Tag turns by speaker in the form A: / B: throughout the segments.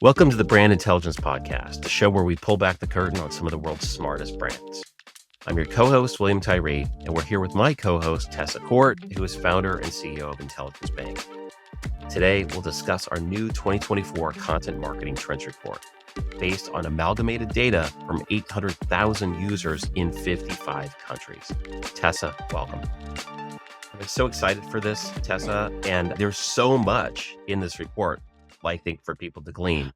A: Welcome to the Brand Intelligence Podcast, the show where we pull back the curtain on some of the world's smartest brands. I'm your co-host, William Tyree, and we're here with my co-host, Tessa Court, who is founder and CEO of IntelligenceBank. Today, we'll discuss our new 2024 Content Marketing Trends Report, based on amalgamated data from 800,000 users in 55 countries. Tessa, welcome. I'm so excited for this, Tessa, and there's so much in this report, I think, for people to glean.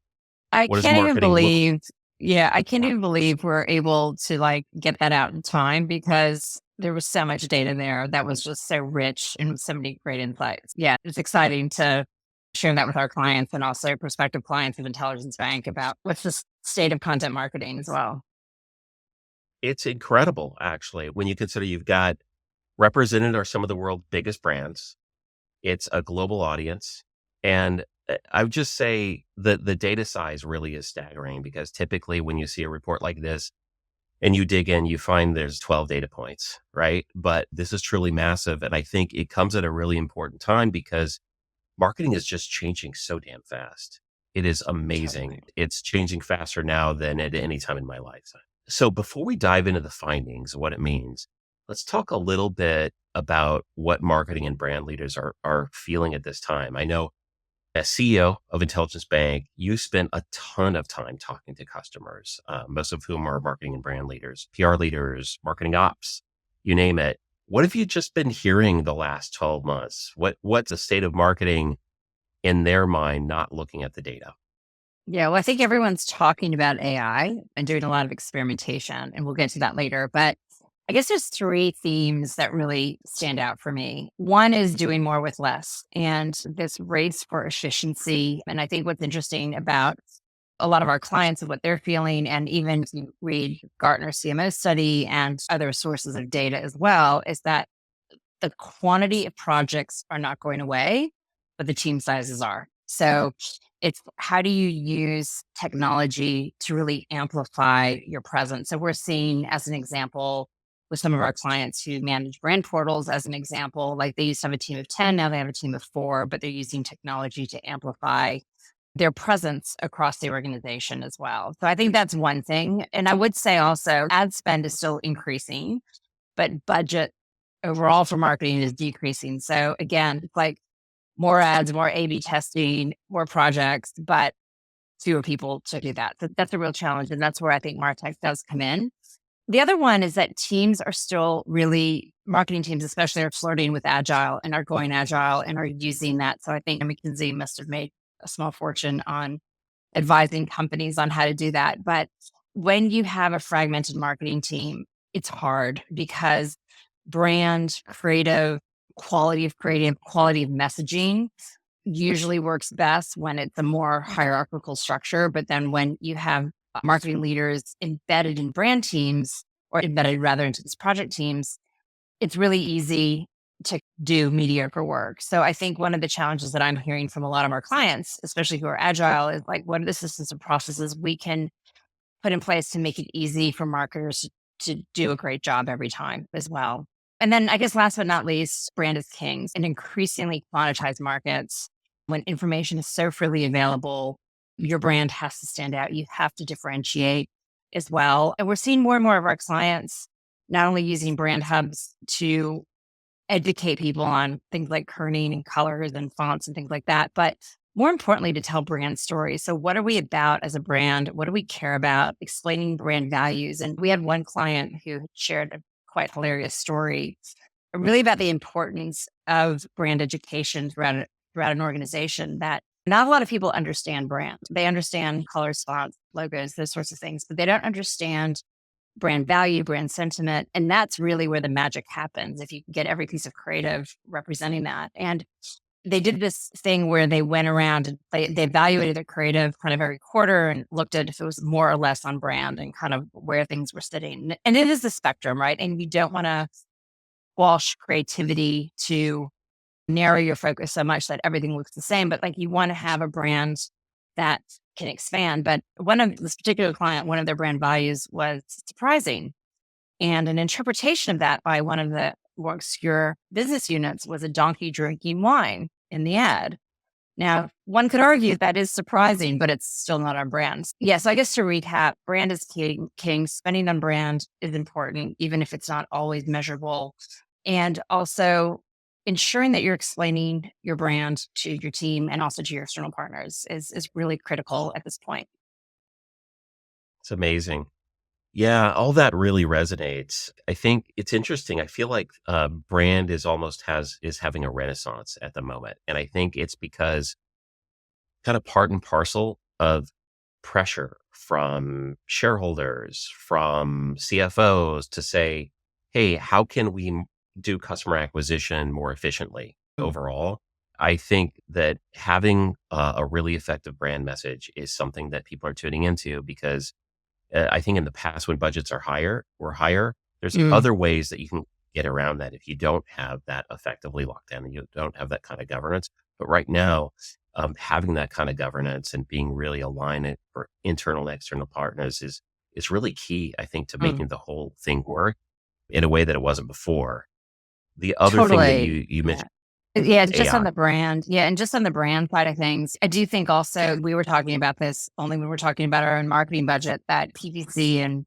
B: I can't even believe we're able to get that out in time, because there was so much data there that was just so rich and with so many great insights. Yeah, it's exciting to share that with our clients and also prospective clients of IntelligenceBank about what's the state of content marketing as well.
A: It's incredible, actually, when you consider you've got represented are some of the world's biggest brands. It's a global audience. And I would just say that the data size really is staggering, because typically when you see a report like this and you dig in, you find there's 12 data points, right? But this is truly massive. And I think it comes at a really important time, because marketing is just changing so damn fast. It is amazing.
B: Totally.
A: It's changing faster now than at any time in my lifetime. So before we dive into the findings, what it means, let's talk a little bit about what marketing and brand leaders are feeling at this time. I know, as CEO of IntelligenceBank, you spent a ton of time talking to customers, most of whom are marketing and brand leaders, PR leaders, marketing ops, you name it. What have you just been hearing the last 12 months? What's the state of marketing in their mind, not looking at the data?
B: Yeah, well, I think everyone's talking about AI and doing a lot of experimentation, and we'll get to that later. But I guess there's three themes that really stand out for me. One is doing more with less, and this race for efficiency. And I think what's interesting about a lot of our clients and what they're feeling, and even if you read Gartner CMO study and other sources of data as well, is that the quantity of projects are not going away, but the team sizes are. So it's how do you use technology to really amplify your presence? So we're seeing, as an example, with some of our clients who manage brand portals, as an example, like they used to have a team of 10, now they have a team of 4, but they're using technology to amplify their presence across the organization as well. So I think that's one thing. And I would say also ad spend is still increasing, but budget overall for marketing is decreasing. So again, it's like more ads, more A/B testing, more projects, but fewer people to do that. So that's a real challenge. And that's where I think MarTech does come in. The other one is that teams are still really, marketing teams especially, are flirting with agile and are going agile and are using that. So I think McKinsey must have made a small fortune on advising companies on how to do that. But when you have a fragmented marketing team, it's hard, because brand, quality of messaging usually works best when it's a more hierarchical structure. But then when you have marketing leaders embedded in brand teams, or embedded rather into these project teams, it's really easy to do mediocre work. So I think one of the challenges that I'm hearing from a lot of our clients, especially who are agile, is like, what are the systems and processes we can put in place to make it easy for marketers to do a great job every time as well. And then I guess last but not least, brand is king. In increasingly commoditized markets, when information is so freely available, your brand has to stand out. You have to differentiate as well. And we're seeing more and more of our clients not only using brand hubs to educate people on things like kerning and colors and fonts and things like that, but more importantly, to tell brand stories. So what are we about as a brand? What do we care about? Explaining brand values. And we had one client who shared a quite hilarious story, really about the importance of brand education throughout an organization, that not a lot of people understand brand. They understand colors, fonts, logos, those sorts of things, but they don't understand brand value, brand sentiment. And that's really where the magic happens, if you can get every piece of creative representing that. And they did this thing where they went around and they evaluated their creative kind of every quarter and looked at if it was more or less on brand and kind of where things were sitting. And it is a spectrum, right? And you don't want to squash creativity to narrow your focus so much that everything looks the same, but you want to have a brand that can expand. But one of this particular client, one of their brand values was surprising. And an interpretation of that by one of the more obscure business units was a donkey drinking wine in the ad. Now, one could argue that is surprising, but it's still not on brand. Yeah, so I guess to recap, brand is king. Spending on brand is important, even if it's not always measurable. And also ensuring that you're explaining your brand to your team and also to your external partners is really critical at this point.
A: It's amazing. Yeah, all that really resonates. I think it's interesting. I feel like brand is having a renaissance at the moment, and I think it's because kind of part and parcel of pressure from shareholders, from CFOs to say, "Hey, how can we do customer acquisition more efficiently overall?" I think that having a really effective brand message is something that people are tuning into because I think in the past when budgets are higher, there's
B: Mm.
A: other ways that you can get around that if you don't have that effectively locked down and you don't have that kind of governance. But right now, having that kind of governance and being really aligned for internal and external partners is really key, I think, to
B: Mm.
A: making the whole thing work in a way that it wasn't before. The other thing that
B: Totally.
A: you
B: Yeah.
A: mentioned
B: Yeah,
A: was
B: just on
A: AI.
B: the brand. Yeah, and just on the brand side of things, I do think also we were talking about this only when we're talking about our own marketing budget that PPC and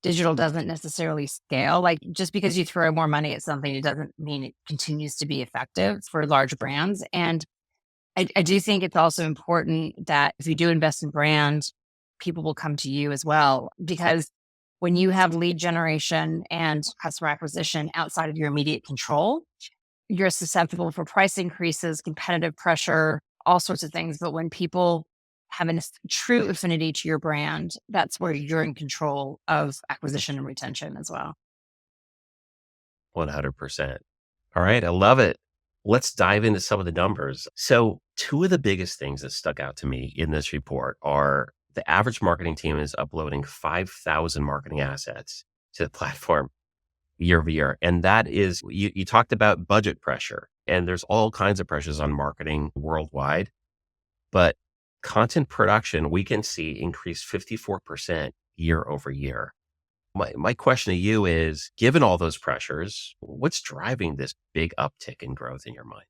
B: digital doesn't necessarily scale. Like just because you throw more money at something, it doesn't mean it continues to be effective for large brands. And I do think it's also important that if you do invest in brand, people will come to you as well. Because when you have lead generation and customer acquisition outside of your immediate control, you're susceptible for price increases, competitive pressure, all sorts of things. But when people have a true affinity to your brand, that's where you're in control of acquisition and retention as well.
A: 100%. All right. I love it. Let's dive into some of the numbers. So, two of the biggest things that stuck out to me in this report are the average marketing team is uploading 5,000 marketing assets to the platform year over year. And that is, you talked about budget pressure, and there's all kinds of pressures on marketing worldwide. But content production, we can see increased 54% year over year. My question to you is, given all those pressures, what's driving this big uptick in growth in your mind?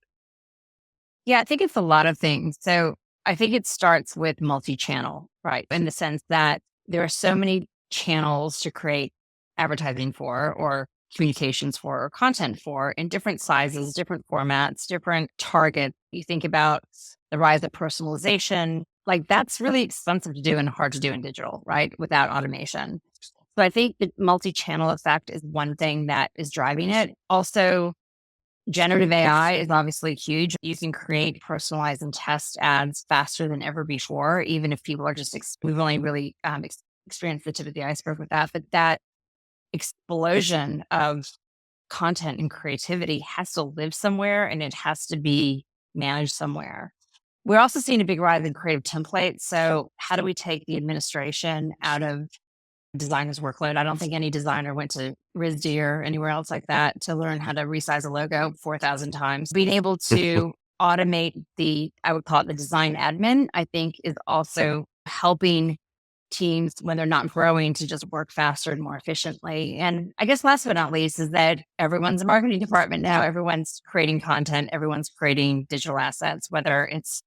B: Yeah, I think it's a lot of things. So I think it starts with multi channel, right? In the sense that there are so many channels to create advertising for, or communications for, or content for in different sizes, different formats, different targets. You think about the rise of personalization, like that's really expensive to do and hard to do in digital, right? Without automation. So I think the multi channel effect is one thing that is driving it. Also, generative AI is obviously huge. You can create, personalize, and test ads faster than ever before, even if people are just, we've only really experienced the tip of the iceberg with that. But that explosion of content and creativity has to live somewhere and it has to be managed somewhere. We're also seeing a big rise in creative templates. So, how do we take the administration out of designer's workload? I don't think any designer went to RISD or anywhere else like that to learn how to resize a logo 4,000 times. Being able to automate I would call it the design admin, I think is also helping teams when they're not growing to just work faster and more efficiently. And I guess last but not least is that everyone's a marketing department now. Everyone's creating content, everyone's creating digital assets, whether it's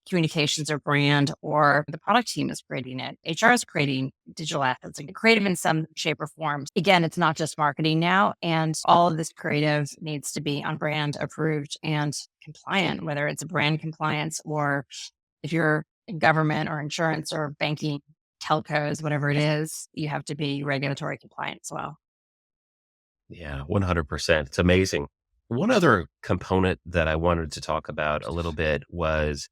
B: communications or brand or the product team is creating it. HR is creating digital assets and creative in some shape or form. Again, it's not just marketing now. And all of this creative needs to be on brand approved and compliant, whether it's brand compliance or if you're in government or insurance or banking, telcos, whatever it is, you have to be regulatory compliant as well.
A: Yeah, 100%. It's amazing. One other component that I wanted to talk about a little bit was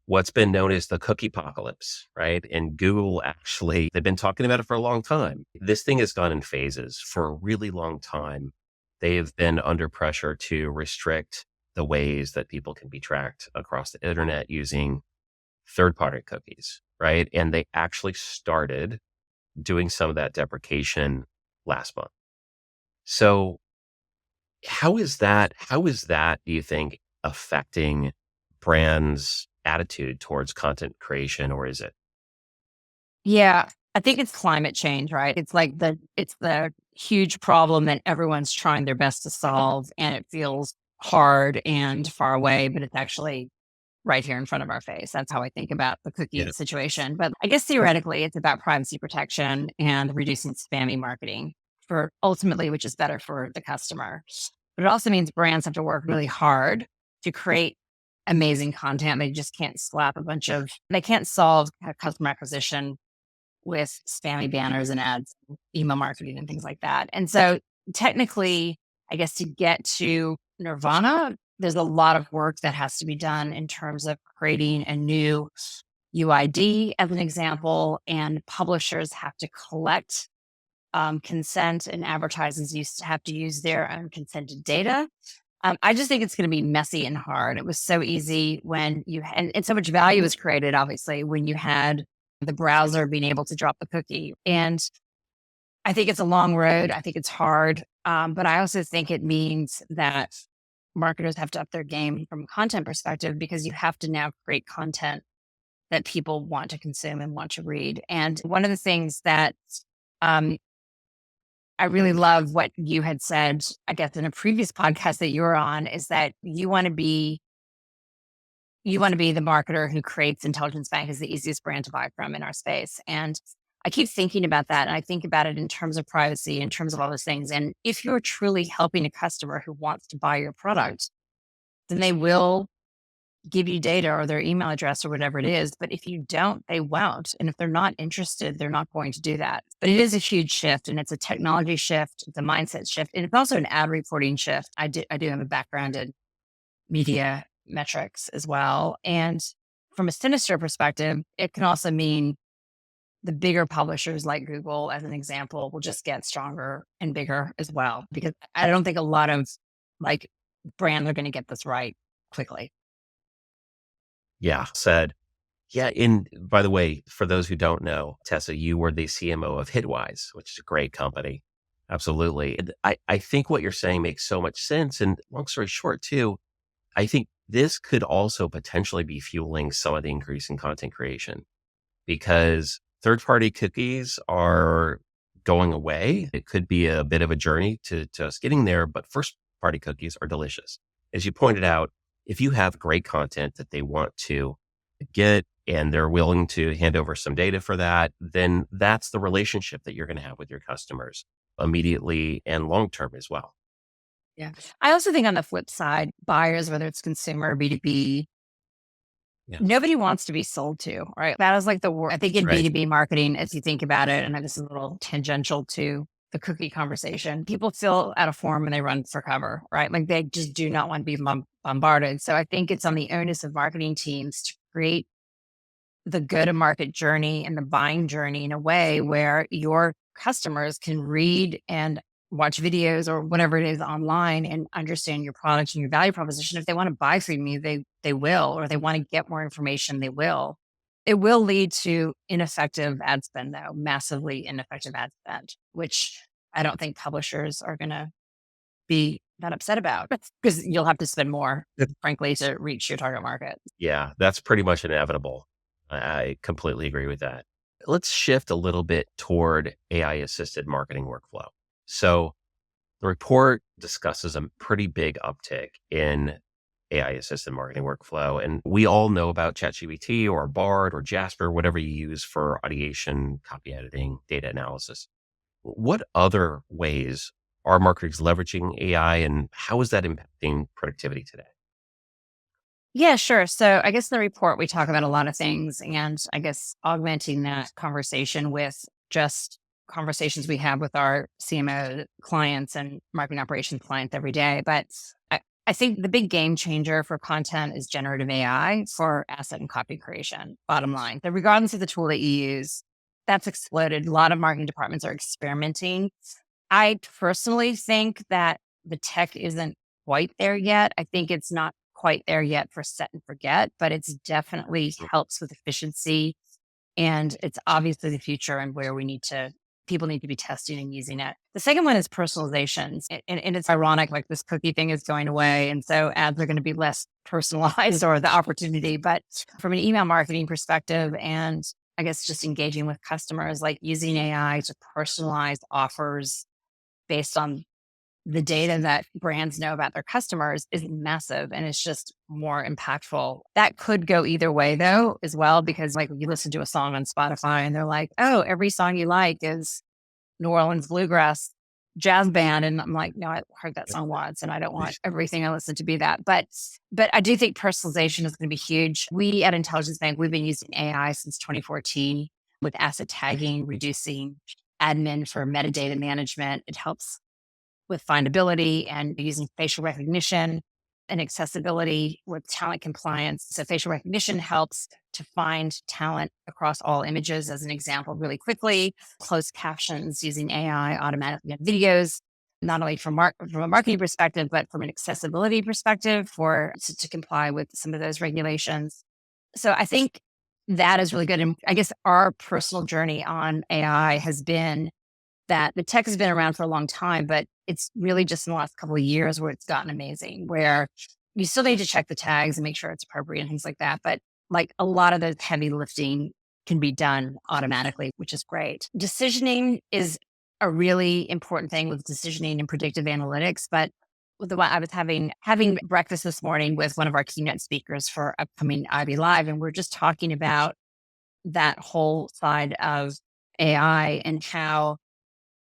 A: what's been known as the cookie apocalypse, right? And Google actually, they've been talking about it for a long time. This thing has gone in phases for a really long time. They have been under pressure to restrict the ways that people can be tracked across the internet using third party cookies, right? And they actually started doing some of that deprecation last month. So how is that, do you think, affecting brands' attitude towards content creation, or is it?
B: Yeah, I think it's climate change, right? It's the huge problem that everyone's trying their best to solve and it feels hard and far away, but it's actually right here in front of our face. That's how I think about the cookie
A: Yeah.
B: situation. But I guess theoretically, it's about privacy protection and reducing spammy marketing for ultimately, which is better for the customer. But it also means brands have to work really hard to create amazing content. They just can't slap they can't solve customer acquisition with spammy banners and ads, email marketing and things like that. And so technically, I guess to get to Nirvana, there's a lot of work that has to be done in terms of creating a new UID as an example, and publishers have to collect consent and advertisers used to have to use their own consented data. I just think it's going to be messy and hard. It was so easy when and so much value was created, obviously, when you had the browser being able to drop the cookie. And I think it's a long road. I think it's hard. But I also think it means that marketers have to up their game from a content perspective, because you have to now create content that people want to consume and want to read. And one of the things that um, I really love what you had said, I guess, in a previous podcast that you were on, is that you want to be the marketer who creates Intelligence Bank as the easiest brand to buy from in our space. And I keep thinking about that. And I think about it in terms of privacy, in terms of all those things. And if you're truly helping a customer who wants to buy your product, then they will give you data or their email address or whatever it is. But if you don't, they won't. And if they're not interested, they're not going to do that. But it is a huge shift, and it's a technology shift, it's a mindset shift, and it's also an ad reporting shift. I do have a background in media metrics as well. And from a sinister perspective, it can also mean the bigger publishers like Google, as an example, will just get stronger and bigger as well, because I don't think a lot of like brands are going to get this right quickly.
A: Yeah. Said. Yeah. By the way, for those who don't know, Tessa, you were the CMO of Hitwise, which is a great company. Absolutely. And I think what you're saying makes so much sense. And long story short, too, I think this could also potentially be fueling some of the increase in content creation, because third party cookies are going away. It could be a bit of a journey to us getting there, but first party cookies are delicious. As you pointed out, if you have great content that they want to get and they're willing to hand over some data for that, then that's the relationship that you're going to have with your customers immediately and long term as well.
B: Yeah. I also think on the flip side, buyers, whether it's consumer or B2B,
A: Yeah.
B: nobody wants to be sold to, right? That is like the word. I think in
A: Right.
B: B2B marketing, as you think about it, and this is a little tangential to the cookie conversation, people fill out a form and they run for cover, right? Like they just do not want to be bombarded. So I think it's on the onus of marketing teams to create the go-to-market journey and the buying journey in a way where your customers can read and watch videos or whatever it is online and understand your product and your value proposition. If they want to buy from you, they will, or they want to get more information, they will. It will lead to ineffective ad spend, though, massively ineffective ad spend, which I don't think publishers are going to be that upset about, because you'll have to spend more, frankly, to reach your target market.
A: Yeah, that's pretty much inevitable. I completely agree with that. Let's shift a little bit toward AI assisted marketing workflow. So the report discusses a pretty big uptick in AI assisted marketing workflow. And we all know about ChatGPT or Bard or Jasper, whatever you use for ideation, copy editing, data analysis. What other ways are marketers leveraging AI, and how is that impacting productivity today?
B: Yeah, sure. So I guess in the report, we talk about a lot of things, and I guess augmenting that conversation with just conversations we have with our CMO clients and marketing operations clients every day. But I think the big game changer for content is generative AI for asset and copy creation, bottom line. So regardless of the tool that you use, that's exploded. A lot of marketing departments are experimenting. I personally think that the tech isn't quite there yet. I think it's not quite there yet for set and forget, but it's definitely helps with efficiency. And it's obviously the future and where people need to be testing and using it. The second one is personalizations. And it's ironic, like this cookie thing is going away. And so ads are going to be less personalized, or the opportunity. But from an email marketing perspective, and I guess just engaging with customers, like using AI to personalize offers based on the data that brands know about their customers is massive and it's just more impactful. That could go either way though, as well, because like you listen to a song on Spotify and they're like, oh, every song you like is New Orleans bluegrass jazz band. And I'm like, no, I heard that song once and I don't want everything I listen to be that. But I do think personalization is going to be huge. We at Intelligence Bank, we've been using AI since 2014 with asset tagging, reducing admin for metadata management. It helps with findability and using facial recognition and accessibility with talent compliance. So facial recognition helps to find talent across all images, as an example, really quickly. Closed captions using AI automatically on videos, not only from a marketing perspective, but from an accessibility perspective to comply with some of those regulations. So I think that is really good. And I guess our personal journey on AI has been that the tech has been around for a long time, but it's really just in the last couple of years where it's gotten amazing, where you still need to check the tags and make sure it's appropriate and things like that. But like a lot of the heavy lifting can be done automatically, which is great. Decisioning is a really important thing with decisioning and predictive analytics. But with I was having breakfast this morning with one of our keynote speakers for upcoming Ivy Live, and we're just talking about that whole side of AI and how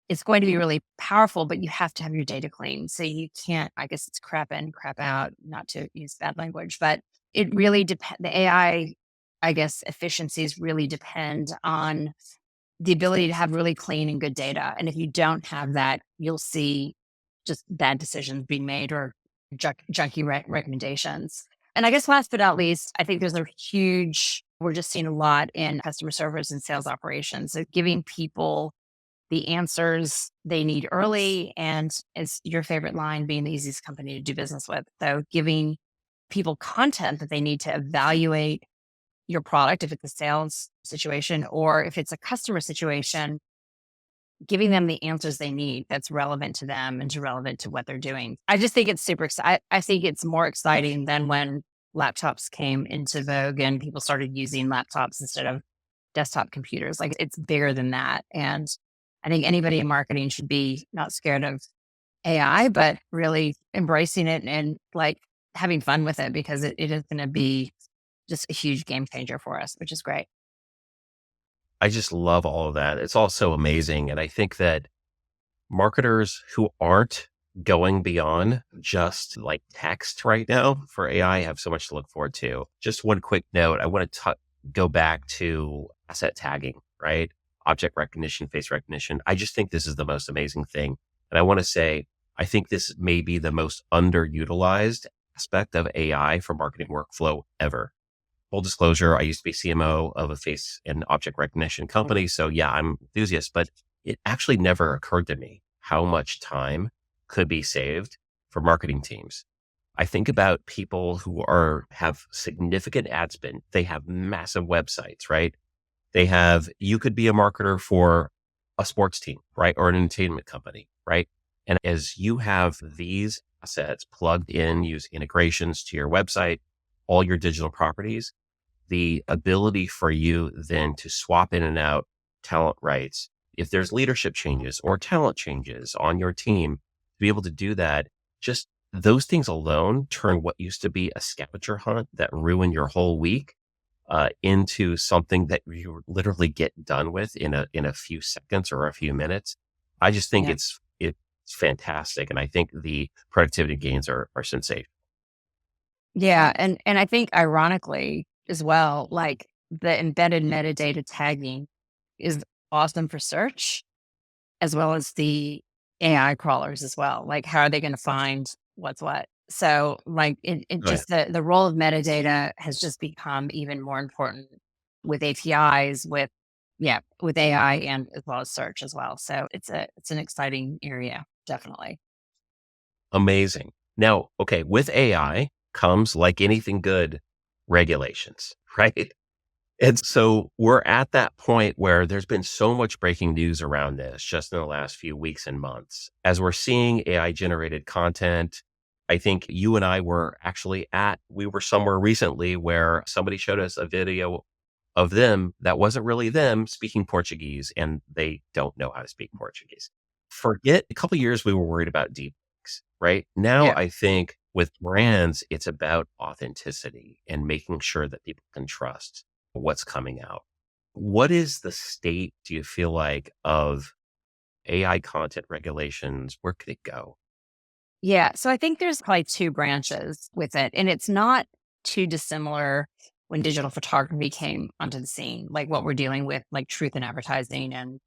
B: it's going to be really powerful, but you have to have your data clean. So you can't, I guess it's crap in, crap out, not to use bad language, but it really depends. The AI, I guess, efficiencies really depend on the ability to have really clean and good data. And if you don't have that, you'll see just bad decisions being made or junky recommendations. And I guess last but not least, I think we're just seeing a lot in customer service and sales operations. So giving people the answers they need early, and is your favorite line, being the easiest company to do business with. So giving people content that they need to evaluate your product, if it's a sales situation or if it's a customer situation, giving them the answers they need that's relevant to them and relevant to what they're doing. I just think it's super exciting. I think it's more exciting than when laptops came into vogue and people started using laptops instead of desktop computers. Like it's bigger than that. And I think anybody in marketing should be not scared of AI, but really embracing it and like having fun with it, because it is going to be just a huge game changer for us, which is great.
A: I just love all of that. It's all so amazing. And I think that marketers who aren't going beyond just like text right now for AI have so much to look forward to. Just one quick note. I want to go back to asset tagging, right? Object recognition, face recognition. I just think this is the most amazing thing. And I want to say, I think this may be the most underutilized aspect of AI for marketing workflow ever. Full disclosure, I used to be CMO of a face and object recognition company. So yeah, I'm an enthusiast, but it actually never occurred to me how much time could be saved for marketing teams. I think about people who have significant ad spend. They have massive websites, right? You could be a marketer for a sports team, right? Or an entertainment company, right? And as you have these assets plugged in, use integrations to your website, all your digital properties, the ability for you then to swap in and out talent rights, if there's leadership changes or talent changes on your team, to be able to do that, just those things alone turn what used to be a scavenger hunt that ruined your whole week into something that you literally get done with in a few seconds or a few minutes. I just think it's fantastic. And I think the productivity gains are sensational.
B: Yeah. And I think ironically as well, like the embedded metadata tagging is awesome for search as well as the AI crawlers as well. Like how are they going to find what's what? So like it
A: Right.
B: just the role of metadata has just become even more important with APIs, with AI and as well as search as well. So it's an exciting area, definitely.
A: Amazing. Now, okay, with AI comes, like anything good, regulations, right? And so we're at that point where there's been so much breaking news around this just in the last few weeks and months. As we're seeing AI generated content, I think you and I we were somewhere recently where somebody showed us a video of them that wasn't really them speaking Portuguese, and they don't know how to speak Portuguese. A couple of years we were worried about deep. weeks, right? Now,
B: Yeah.
A: I think with brands, it's about authenticity and making sure that people can trust what's coming out. What is the state, do you feel like, of AI content regulations? Where could it go?
B: Yeah. So I think there's probably two branches with it, and it's not too dissimilar when digital photography came onto the scene, like what we're dealing with, like truth in advertising and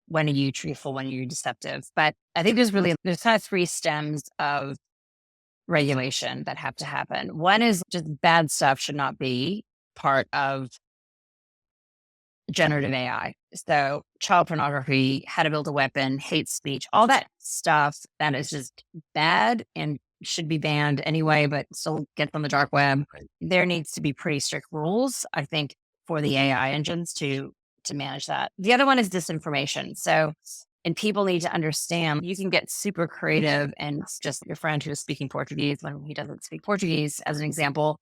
B: when are you truthful, when are you deceptive. But I think there's kind of three stems of regulation that have to happen. One is just bad stuff should not be part of generative AI. So child pornography, how to build a weapon, hate speech, all that stuff that is just bad and should be banned anyway, but still gets on the dark web.
A: Right.
B: There needs to be pretty strict rules, I think, for the AI engines to manage that. The other one is disinformation. So and people need to understand you can get super creative and it's just your friend who is speaking Portuguese when he doesn't speak Portuguese, as an example,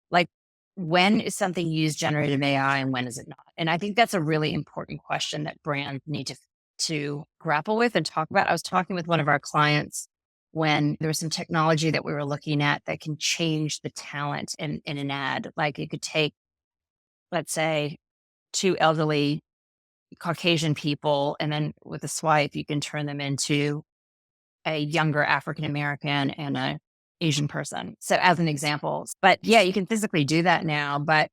B: like, when is something used generative AI and when is it not? And I think that's a really important question that brands need to grapple with and talk about. I was talking with one of our clients when there was some technology that we were looking at that can change the talent in an ad. Like it could take, let's say, two elderly Caucasian people, and then with a swipe, you can turn them into a younger African American and a Asian person. So as an example, but yeah, you can physically do that now. But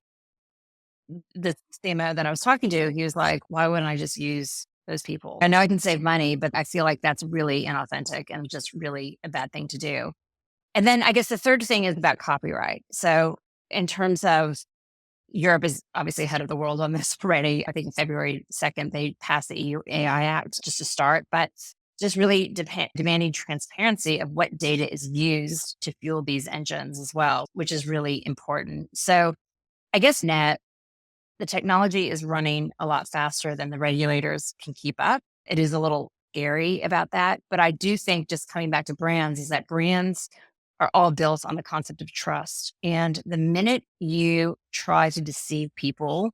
B: the CMO that I was talking to, he was like, why wouldn't I just use those people? I know I can save money, but I feel like that's really inauthentic and just really a bad thing to do. And then I guess the third thing is about copyright. So in terms of Europe is obviously ahead of the world on this already. I think February 2nd, they passed the EU AI Act just to start, but just really demanding transparency of what data is used to fuel these engines as well, which is really important. So I guess the technology is running a lot faster than the regulators can keep up. It is a little scary about that. But I do think, just coming back to brands, is that brands are all built on the concept of trust. And the minute you try to deceive people,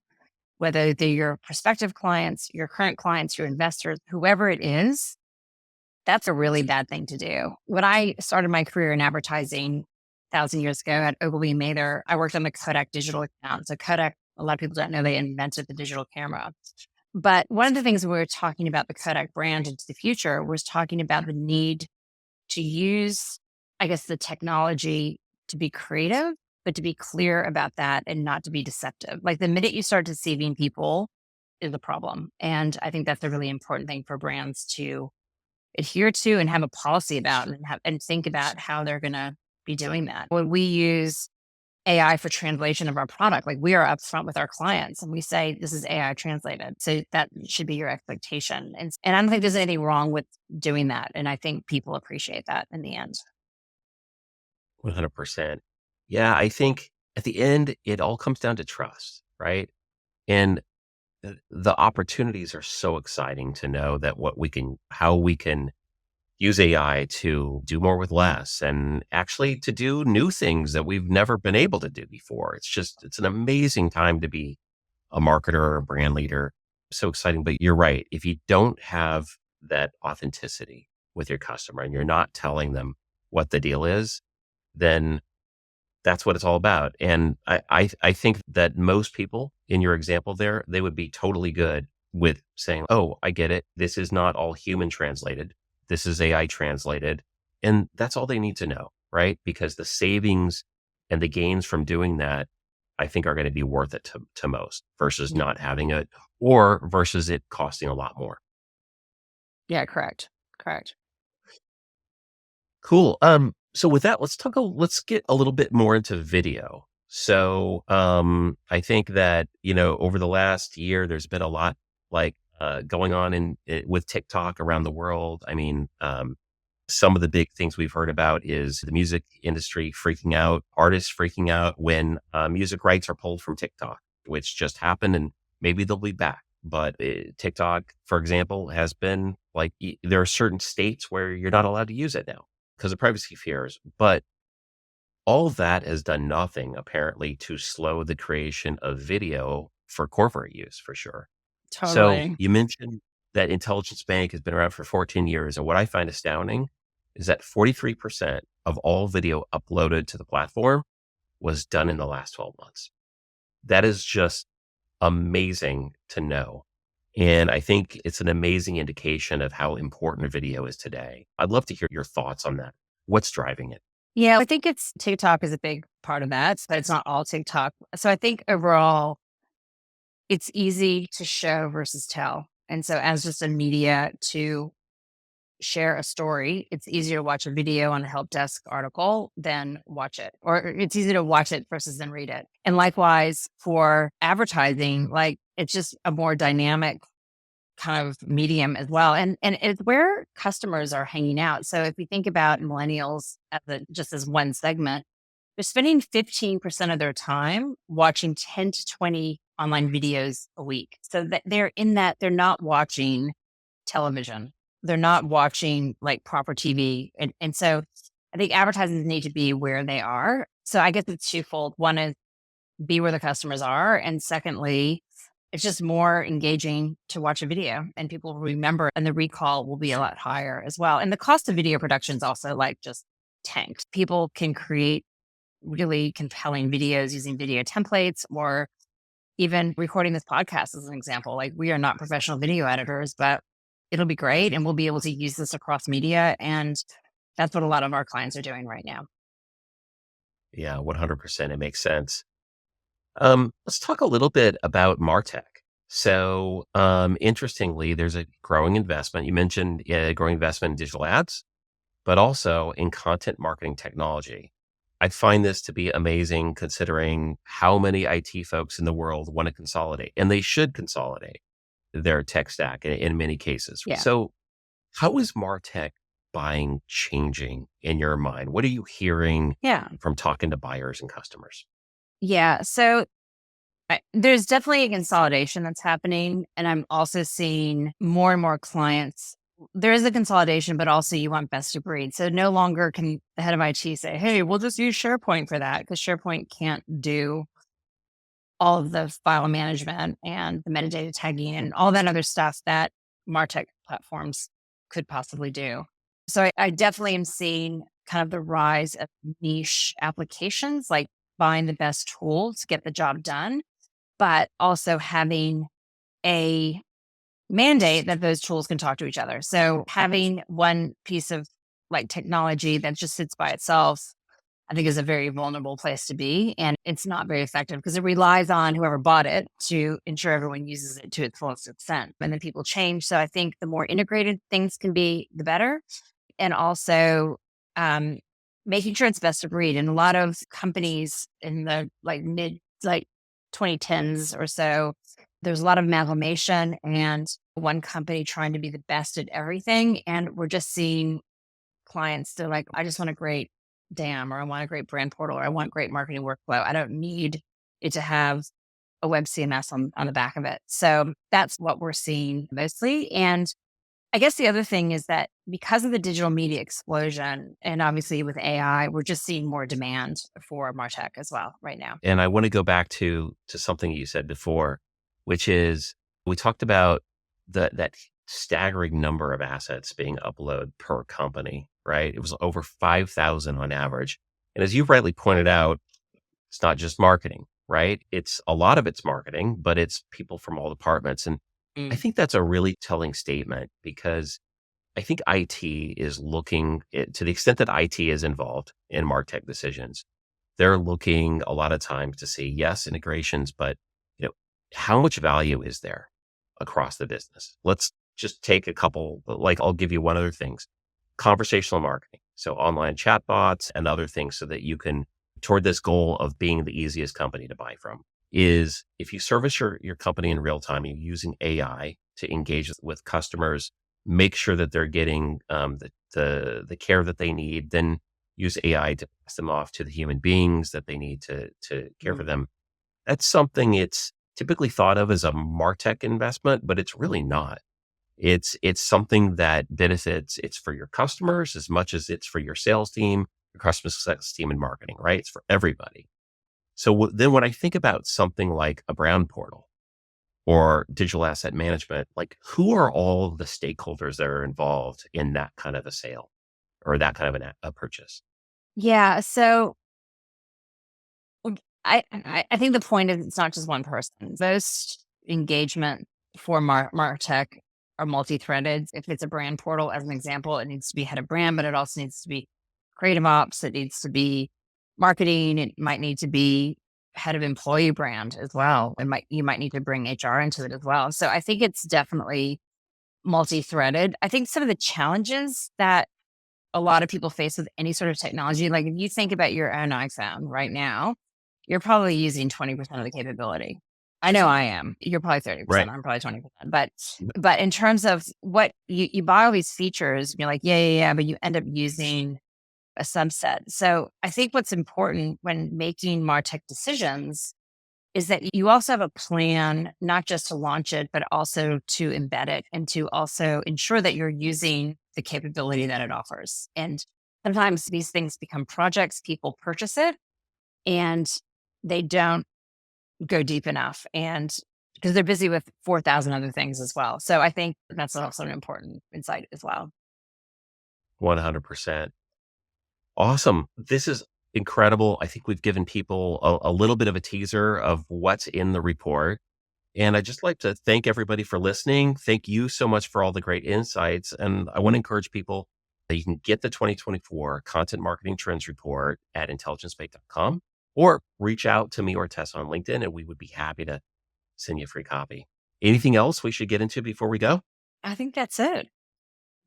B: whether they're your prospective clients, your current clients, your investors, whoever it is, that's a really bad thing to do. When I started my career in advertising 1,000 years ago at Ogilvy and Mather, I worked on the Kodak digital account. So Kodak, a lot of people don't know they invented the digital camera. But one of the things we were talking about the Kodak brand into the future was talking about the need to use, I guess, the technology to be creative, but to be clear about that and not to be deceptive. Like the minute you start deceiving people is a problem. And I think that's a really important thing for brands to adhere to and have a policy about and think about how they're going to be doing that. When we use AI for translation of our product, like we are upfront with our clients and we say, this is AI translated. So that should be your expectation. And I don't think there's anything wrong with doing that. And I think people appreciate that in the end.
A: 100%. Yeah, I think at the end, it all comes down to trust, right? And the opportunities are so exciting to know that how we can use AI to do more with less and actually to do new things that we've never been able to do before. It's an amazing time to be a marketer or a brand leader. So exciting. But you're right. If you don't have that authenticity with your customer and you're not telling them what the deal is, then that's what it's all about. And I think that most people in your example there, they would be totally good with saying, oh, I get it. This is not all human translated. This is AI translated. And that's all they need to know, right? Because the savings and the gains from doing that, I think are going to be worth it to most versus
B: Yeah.
A: not having it or versus it costing a lot more.
B: Yeah, correct. Correct.
A: Cool. So with that, let's get a little bit more into video. So, I think that, over the last year, there's been a lot going on with TikTok around the world. I mean, some of the big things we've heard about is the music industry freaking out, artists freaking out when music rights are pulled from TikTok, which just happened and maybe they'll be back. But TikTok, for example, has been there are certain states where you're not allowed to use it now because of privacy fears. But all of that has done nothing, apparently, to slow the creation of video for corporate use, for sure. So
B: Totally.
A: you mentioned that Intelligence Bank has been around for 14 years. And what I find astounding is that 43% of all video uploaded to the platform was done in the last 12 months. That is just amazing to know. And I think it's an amazing indication of how important video is today. I'd love to hear your thoughts on that. What's driving it?
B: Yeah, I think it's TikTok is a big part of that, but it's not all TikTok. So I think overall, it's easy to show versus tell. And so as just a media to share a story, it's easier to watch a video on a help desk article than watch it, or it's easier to watch it versus than read it. And likewise for advertising, like it's just a more dynamic kind of medium as well. And it's where customers are hanging out. So if we think about millennials just as one segment, they're spending 15% of their time watching 10 to 20 online videos a week. So that they're in that, they're not watching television. They're not watching like proper TV. And so I think advertisers need to be where they are. So I guess it's twofold. One is be where the customers are. And secondly, it's just more engaging to watch a video and people will remember and the recall will be a lot higher as well. And the cost of video production is also like just tanked. People can create really compelling videos using video templates or even recording this podcast as an example. Like we are not professional video editors, but it'll be great. And we'll be able to use this across media. And that's what a lot of our clients are doing right now.
A: Yeah, 100%. It makes sense. Let's talk a little bit about MarTech. So, interestingly, there's a growing investment. You mentioned a growing investment in digital ads, but also in content marketing technology. I find this to be amazing considering how many IT folks in the world want to consolidate, and they should consolidate their tech stack in many cases.
B: Yeah.
A: So, how is MarTech buying changing in your mind? What are you hearing
B: Yeah.
A: from talking to buyers and customers?
B: Yeah. So there's definitely a consolidation that's happening. And I'm also seeing more and more clients. There is a consolidation, but also you want best of breed. So no longer can the head of IT say, hey, we'll just use SharePoint for that because SharePoint can't do all of the file management and the metadata tagging and all that other stuff that MarTech platforms could possibly do. So I definitely am seeing kind of the rise of niche applications, like buying the best tool to get the job done, but also having a mandate that those tools can talk to each other. So having one piece of like technology that just sits by itself, I think is a very vulnerable place to be. And it's not very effective because it relies on whoever bought it to ensure everyone uses it to its fullest extent. And then people change. So I think the more integrated things can be, the better. And also making sure it's best of breed. And a lot of companies in the like mid 2010s or so, there's a lot of amalgamation and one company trying to be the best at everything. And we're just seeing clients, they're like, I just want a great DAM or I want a great brand portal or I want great marketing workflow. I don't need it to have a web CMS on the back of it. So that's what we're seeing mostly. And I guess the other thing is that because of the digital media explosion and obviously with AI, we're just seeing more demand for MarTech as well right now.
A: And I want to go back to something you said before, which is we talked about that staggering number of assets being uploaded per company, right? It was over 5,000 on average. And as you rightly pointed out, it's not just marketing, right? It's a lot of it's marketing, but it's people from all departments. And I think that's a really telling statement because I think IT is looking to the extent that IT is involved in MarTech decisions. They're looking a lot of times to see, yes, integrations, but how much value is there across the business? Let's just take a couple, like I'll give you one other things, conversational marketing. So online chatbots and other things so that you can toward this goal of being the easiest company to buy from is if you service your company in real time, you're using AI to engage with customers, make sure that they're getting the care that they need, then use AI to pass them off to the human beings that they need to care for them. That's something it's typically thought of as a MarTech investment, but it's really not. It's something that benefits. It's for your customers as much as it's for your sales team, your customer success team, and marketing, right? It's for everybody. So then when I think about something like a brand portal or digital asset management, like who are all the stakeholders that are involved in that kind of a sale, or that kind of a purchase?
B: Yeah. So I think the point is it's not just one person. Most engagement for MarTech are multi-threaded. If it's a brand portal, as an example, it needs to be head of brand, but it also needs to be creative ops. It needs to be marketing. It might need to be head of employee brand as well. You might need to bring HR into it as well. So I think it's definitely multi-threaded. I think some of the challenges that a lot of people face with any sort of technology, like if you think about your own iPhone right now, you're probably using 20% of the capability. I know I am. You're probably 30%.
A: Right.
B: I'm probably 20%. But in terms of what you buy all these features, you're like, yeah, but you end up using a subset. So I think what's important when making MarTech decisions is that you also have a plan, not just to launch it, but also to embed it and to also ensure that you're using the capability that it offers. And sometimes these things become projects, people purchase it and they don't go deep enough. And because they're busy with 4,000 other things as well. So I think that's also an important insight as well.
A: 100%. Awesome. This is incredible. I think we've given people a little bit of a teaser of what's in the report. And I'd just like to thank everybody for listening. Thank you so much for all the great insights. And I want to encourage people that you can get the 2024 Content Marketing Trends Report at intelligencebank.com or reach out to me or Tessa on LinkedIn, and we would be happy to send you a free copy. Anything else we should get into before we go?
B: I think that's it.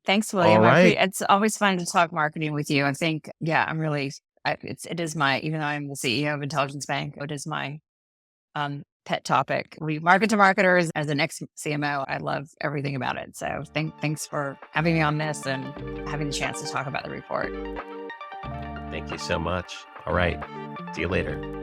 B: Thanks,
A: All
B: William.
A: right.
B: It's always fun to talk marketing with you. I think, yeah, I'm really, it is my, even though I'm the CEO of Intelligence Bank, it is my pet topic. We market to marketers. As an ex CMO, I love everything about it. So thanks for having me on this and having the chance to talk about the report.
A: Thank you so much. All right. See you later.